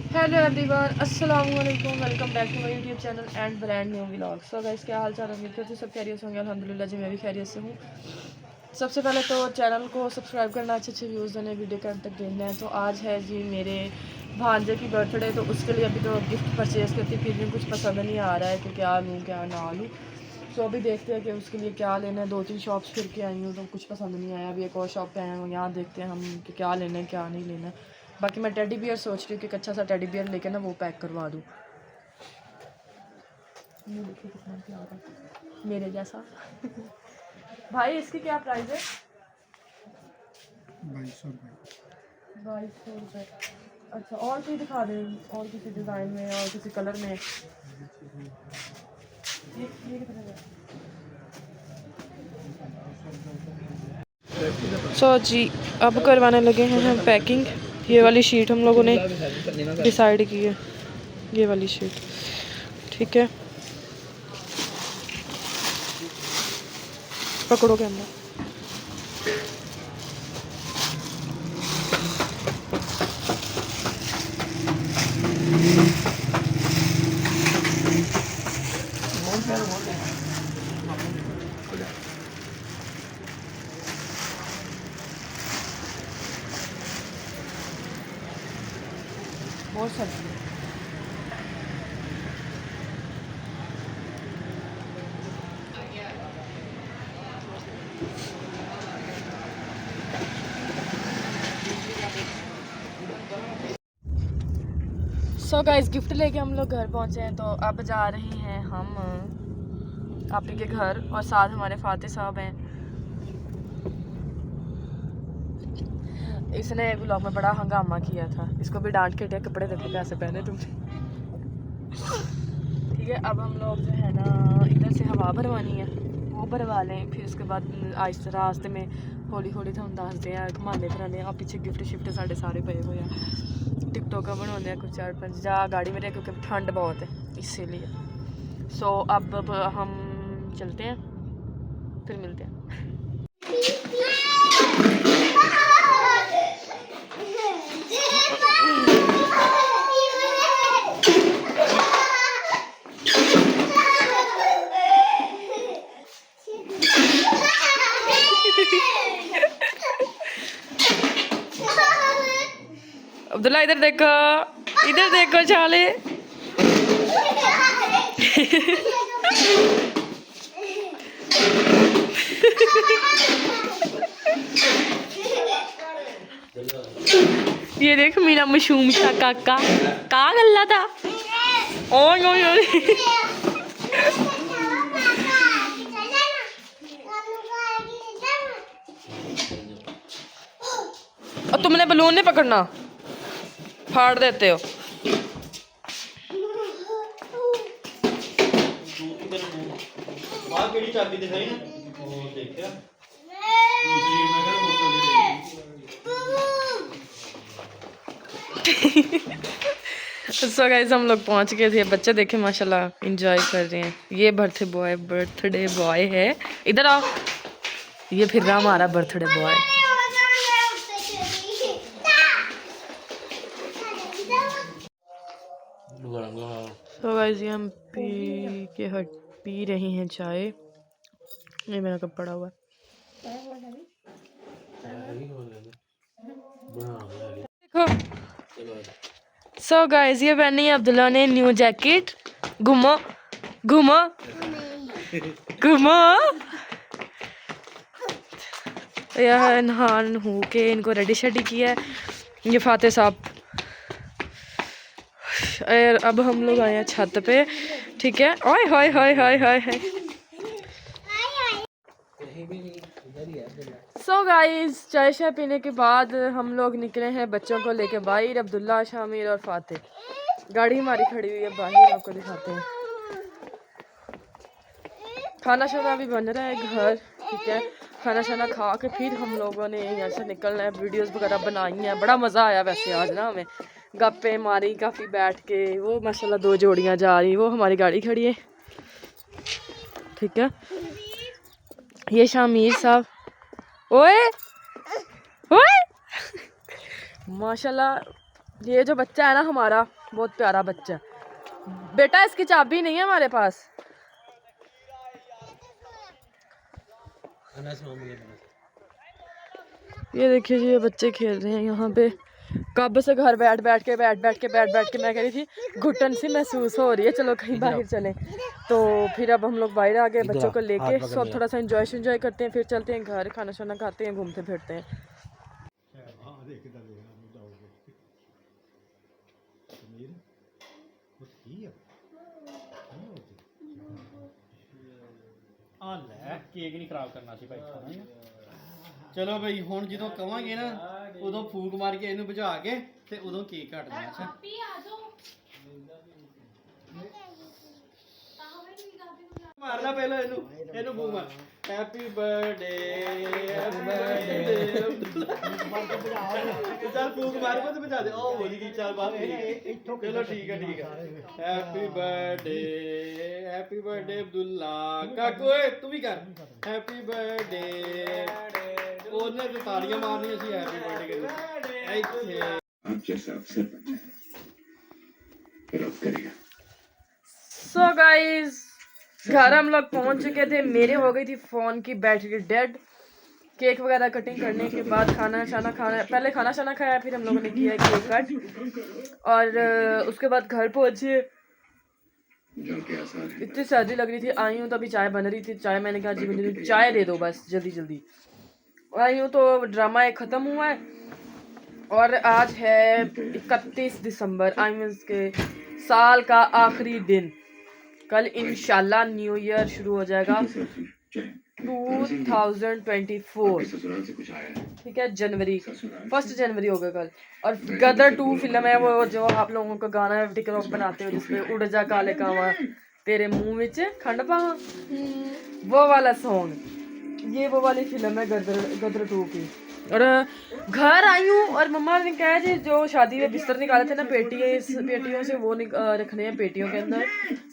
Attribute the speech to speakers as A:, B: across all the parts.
A: Hello everyone, अस्सलाम वालेकुम। Welcome back to my YouTube channel and brand new vlog. So guys, क्या हाल चाल? उम्मीद करती हूँ सब खैरियत होंगे। अल्हम्दुलिल्लाह जी, मैं भी खैरियत से हूँ। सबसे पहले तो चैनल को सब्सक्राइब करना, अच्छे व्यूज़ देने, वीडियो के अंत तक देखना है। तो आज है जी मेरे भांजे की बर्थडे, तो उसके लिए अभी तो गिफ्ट परचेज़ करती, फिर भी कुछ पसंद नहीं आ रहा है कि क्या लूँ क्या ना लूँ। तो अभी देखते हैं कि उसके लिए क्या लेना है। 2-3 शॉप्स फिर के आई हूँ तो कुछ पसंद नहीं आया। अभी एक और शॉप पे आए हैं, यहाँ देखते हैं हम कि क्या लेना है क्या नहीं लेना है। बाकी मैं टेडी बियर सोच रही हूँ कि एक अच्छा सा टेडी बियर लेके ना वो पैक करवा दूँ। ये देखिए कितना प्यारा है, मेरे जैसा। भाई इसकी क्या प्राइस है? 2200 रुपये। अच्छा, और कोई दिखा दे, और किसी डिज़ाइन में और किसी कलर में। ये कितने का? सो जी, अब करवाने लगे हैं हम पैकिंग। ये वाली शीट हम लोगों ने डिसाइड की है, ये वाली शीट। ठीक है, पकड़ो कैमरा। बहुत सब्जी है। सो गाइस, गिफ्ट लेके हम लोग घर पहुंचे हैं। तो अब जा रहे हैं हम आप ही के घर, और साथ हमारे फातिह साहब हैं। इसने व्लॉग में बड़ा हंगामा किया था, इसको भी डांट के दिया, कपड़े देखो कैसे पहने तुमने। ठीक है, अब हम लोग जो है ना इधर से हवा भरवानी है, वो भरवा लें। फिर उसके बाद आहिस्ते रास्ते में हौली हौली थोड़ा दसते हैं, घुमाने फिराने। और पीछे गिफ्ट शिफ्ट साढ़े सारे पे हुए हैं। टिकटॉक बनाने कुछ 4-5 जा गाड़ी में, क्योंकि ठंड बहुत है इसीलिए। सो अब हम चलते हैं, फिर मिलते हैं। अब्दुल्ला इधर देखो, इधर देखो चाले। ये देख मेरा मशूम सा काका का गल्ला था। ओए ओए ओए। और तुमने बलून नहीं पकड़ना, फाड़ देते हो। चाबी दिखाई ना, वो देखा सो गाइस, हम लोग पहुंच गए थे। बच्चे देखे माशाल्लाह एंजॉय कर रहे हैं। ये बर्थडे बॉय है। इधर आओ, ये फिर रहा हमारा बर्थडे बॉय। तो गाइस, ये हम पी रही हैं चाय। ये मेरा कप पड़ा हुआ है। देखो, सो गाइस, ये पहनी है अब्दुल्ला ने न्यू जैकेट। घूमो घूमो घूमो। यह नहान हो के इनको रेडी शेडी किया है। ये फातिह साहब। अब हम लोग आए हैं छत पे। ठीक है, ओए हाय हाय हाय हाय हाय। सो गाइस, चाय शाय पीने के बाद हम लोग निकले हैं बच्चों को लेके बाहर। अब्दुल्ला, शामिर और फातिह। गाड़ी हमारी खड़ी हुई है बाहर, आपको दिखाते हैं। खाना शाना भी बन रहा है घर। ठीक है, खाना शाना खा के फिर हम लोगों ने यहाँ से निकलना है। वीडियोस वगैरह बनाई हैं, बड़ा मज़ा आया वैसे आज ना हमें। गप्पे मारी काफ़ी बैठ के। वो माशाल्लाह 2 जोड़ियाँ जा रही, वो हमारी गाड़ी खड़ी है। ठीक है, ये शामिर साहब। ओए ओए माशाल्लाह ये जो बच्चा है ना हमारा, बहुत प्यारा बच्चा है। बेटा इसकी चाबी नहीं है हमारे पास। ये देखिए जी, ये बच्चे खेल रहे हैं यहाँ पे। कब से घर बैठ बैठ के मैं कह रही थी घुटन सी महसूस हो रही है, चलो कहीं बाहर चलें। तो फिर अब हम लोग बाहर आ गए बच्चों को लेके। सब थोड़ा सा एंजॉय करते हैं, फिर चलते हैं घर, खाना शाना खाते हैं, घूमते फिरते हैं।
B: केक नहीं खराब करना सी भाई खाना ही। चलो भाई हुण ਜਦੋਂ ਕਵਾਂਗੇ ਨਾ ਉਦੋਂ ਫੂਕ ਮਾਰ ਕੇ ਇਹਨੂੰ ਬੁਝਾ ਕੇ ਤੇ ਉਦੋਂ ਕੇਕ ਕੱਟਣਾ। ਅੱਛਾ ਮਾਰਨਾ ਪਹਿਲਾਂ ਇਹਨੂੰ ਫੂਕ ਮਾਰ। हैप्पी बर्थडे चल फूक मार को तो बजा दे। ओ बोली की चल बाप चलो ठीक है हैप्पी बर्थडे अब्दुल्ला काकू तू भी कर हैप्पी बर्थडे। ਉਹਨੇ ਤੇ ਤਾੜੀਆਂ ਮਾਰਨੀਆਂ ਸੀ हैप्पी बर्थडे के ਇੱਥੇ आप जैसा अफसर बन जाए करेगा।
A: सो गाइस घर हम लोग पहुंच चुके थे। मेरे हो गई थी फ़ोन की बैटरी डेड। केक वगैरह कटिंग करने के बाद खाना शाना खाना, पहले खाना शाना खाया, फिर हम लोगों ने किया केक कट और उसके बाद घर पहुंचे। इतनी सर्दी लग रही थी, आई हूँ तो अभी चाय बन रही थी। चाय मैंने कहा जी मुझे चाय दे दो बस जल्दी जल्दी। आई हूँ तो ड्रामा एक ख़त्म हुआ है और आज है 31 दिसंबर। आई मीन के साल का आखिरी दिन। कल इंशाल्लाह न्यू ईयर शुरू हो जाएगा 2024, ठीक है, जनवरी 1 जनवरी होगा कल। और गदर 2 फिल्म है वो, जो आप लोगों को गाना टिकटॉक बनाते हो जिसपे उड़ जा काले कावा तेरे मुंह में खंड पावा, वो वाला सॉन्ग। ये वो वाली फिल्म है गदर 2 की। और घर आई हूँ और मम्मा ने कहा जी जो शादी में बिस्तर निकाले थे ना पेटियों से, वो रखने हैं पेटियों के अंदर,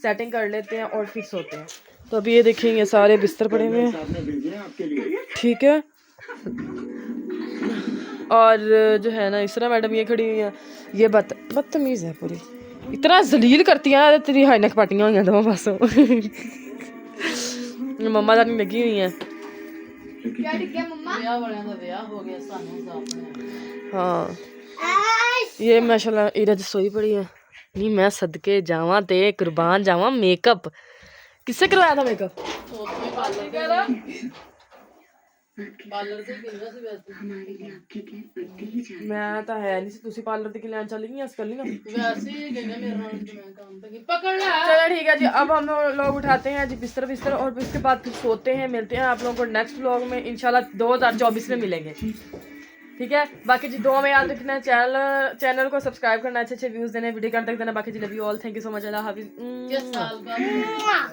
A: सेटिंग कर लेते हैं और फिर सोते हैं। तो अभी ये देखेंगे सारे बिस्तर पड़े हुए हैं, ठीक है। और जो है ना इसरा मैडम ये खड़ी हुई है, ये बदतमीज़ है पूरी, इतना जलील करती है तेरी हाइनक पाटियां हुई दोनों पासों। मम्मा जानी लगी हुई हैं। हाँ ये माशाल्लाह इरज सोई पड़ी है। नहीं मैं सदके जावा ते कुर्बान जावा। मेकअप किससे करवाया था मेकअप? मैं तो है नहीं तुसी पार्लर ते लेन चली गई अस कल ना वैसे ही गईया मेरे नाल मैं काम पे पकड़ ले। चलो ठीक है जी, अब हम लोग उठाते हैं जी बिस्तर और इसके बाद फिर सोते हैं। मिलते हैं आप लोगों को नेक्स्ट व्लॉग में इंशाल्लाह 2024 में मिलेंगे, ठीक है। बाकी जी दुआ में याद रखना, चैनल को सब्सक्राइब करना, अच्छे व्यूज देने, वीडियो कर तक देना। बाकी जी love you all, thank you so much, Allah हाफिज।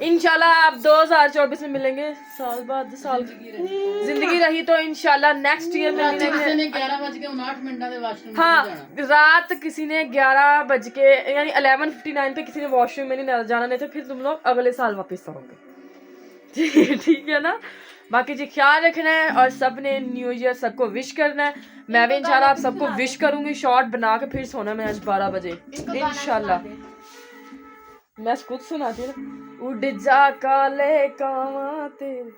A: इंशाल्लाह आप 2024 में मिलेंगे। साल बाद साल जिंदगी रही तो इंशाल्लाह नेक्स्ट ईयर में मिलेंगे। 11:59 हाँ रात किसी ने 11 बज के यानी 11:59 पे किसी ने वॉशरूम में नहीं जाना, नहीं तो फिर तुम लोग अगले साल वापस आओगे, ठीक है ना। बाकी जी ख्याल रखना है और सब ने न्यू ईयर सबको विश करना है। मैं भी इंशाल्लाह आप सबको विश करूंगी। शॉर्ट बना के फिर सोना मैं आज 12 बजे इंशाल्लाह। मैं खुद सुनाती हूँ, उड़ जा काले कावा तेरे